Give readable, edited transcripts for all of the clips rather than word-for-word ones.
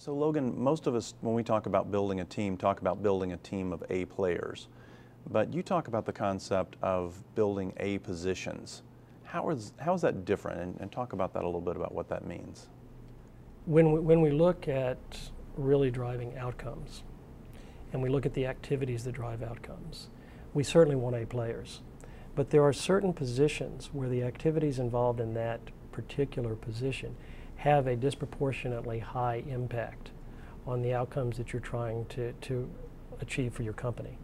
So Logan, most of us, when we talk about building a team, talk about building a team of A players. But you talk about the concept of building A positions. How is that different? And talk about that a little bit about what that means. When we look at really driving outcomes, and we look at the activities that drive outcomes, we certainly want A players. But there are certain positions where the activities involved in that particular position have a disproportionately high impact on the outcomes that you're trying to achieve for your company.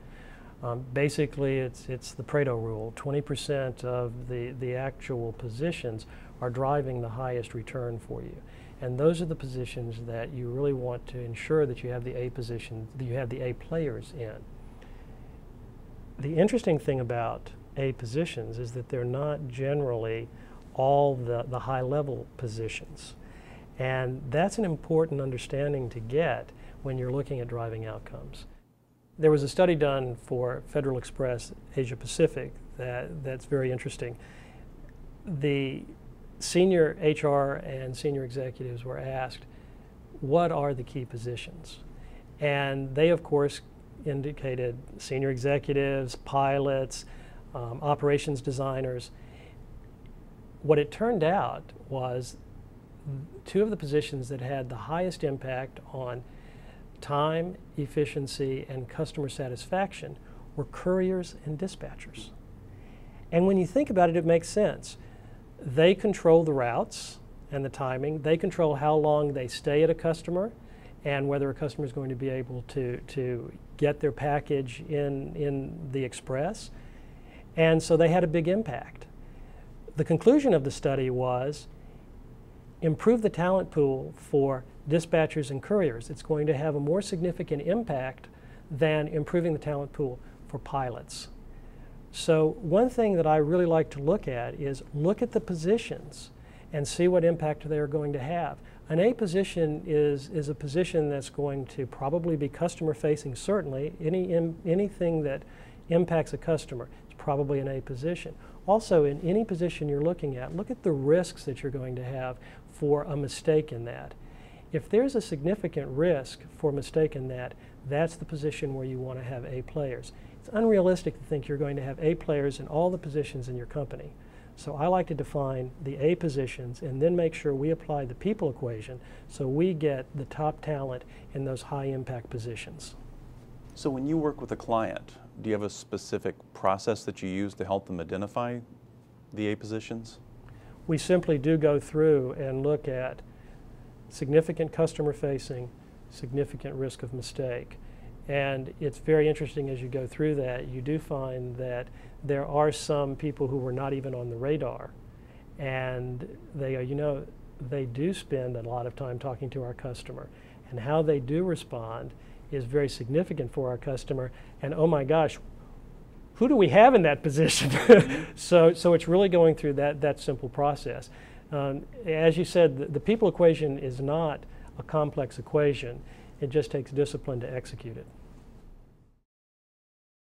Basically, it's the Pareto rule. 20% of the actual positions are driving the highest return for you. And those are the positions that you really want to ensure that you have the A position, that you have the A players in. The interesting thing about A positions is that they're not generally all the high-level positions. And that's an important understanding to get when you're looking at driving outcomes. There was a study done for Federal Express Asia Pacific that's very interesting. The senior HR and senior executives were asked, what are the key positions? And they, of course, indicated senior executives, pilots, operations designers. What it turned out was two of the positions that had the highest impact on time, efficiency, and customer satisfaction were couriers and dispatchers. And when you think about it, it makes sense. They control the routes and the timing. They control how long they stay at a customer and whether a customer is going to be able to get their package in the express. And so they had a big impact. The conclusion of the study was improve the talent pool for dispatchers and couriers. It's going to have a more significant impact than improving the talent pool for pilots. So one thing that I really like to look at is look at the positions and see what impact they are going to have. An A position is a position that's going to probably be customer facing, certainly. Anything that impacts a customer is probably an A position. Also, in any position you're looking at, look at the risks that you're going to have for a mistake in that. If there's a significant risk for a mistake in that, that's the position where you want to have A players. It's unrealistic to think you're going to have A players in all the positions in your company. So I like to define the A positions and then make sure we apply the people equation so we get the top talent in those high impact positions. So when you work with a client, do you have a specific process that you use to help them identify the A positions? We simply do go through and look at significant customer facing, significant risk of mistake. And it's very interesting as you go through that, you do find that there are some people who were not even on the radar. And they do spend a lot of time talking to our customer. And how they do respond is very significant for our customer. And oh my gosh, who do we have in that position? So it's really going through that simple process. As you said, the people equation is not a complex equation. It just takes discipline to execute it.